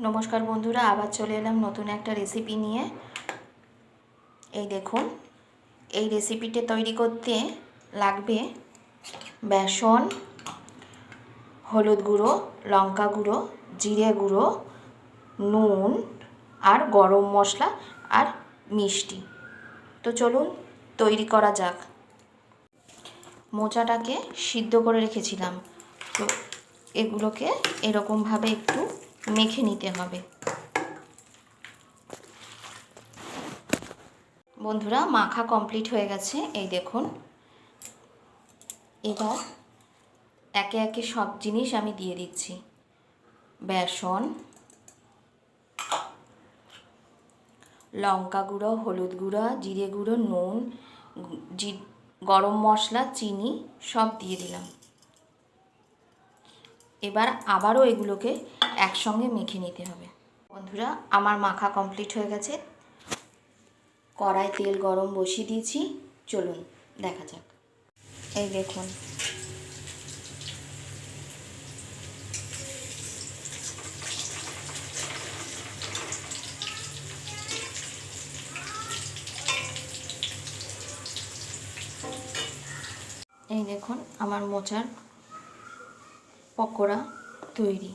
নমস্কার বন্ধুরা, আবার চলে এলাম নতুন একটা রেসিপি নিয়ে। এই দেখুন, এই রেসিপিটা তৈরি করতে লাগবে বেসন, হলুদ গুঁড়ো, লঙ্কা গুঁড়ো, জিরে গুঁড়ো, নুন আর গরম মশলা আর মিষ্টি। তো চলুন তৈরি করা যাক। মোচাটাকে সিদ্ধ করে রেখেছিলাম, তো এগুলোকে এরকমভাবে একটু মেখে নিতে হবে। বন্ধুরা, মাখা কমপ্লিট হয়ে গেছে। এই দেখুন, এবার একে একে সব জিনিস আমি দিয়ে দিচ্ছি। বেসন, লঙ্কা গুঁড়ো, হলুদ গুঁড়ো, জিরে গুঁড়ো, নুন, গরম মশলা, চিনি সব দিয়ে দিলাম। এবার আবারও এগুলোকে একসঙ্গে মেখে নিতে হবে। বন্ধুরা, আমার মাখা কমপ্লিট হয়ে গেছে। কড়ায় তেল গরম বসিয়ে দিয়েছি, চলুন দেখা যাক। এই দেখুন, এই দেখুন আমার মোচার পকোড়া তৈরি।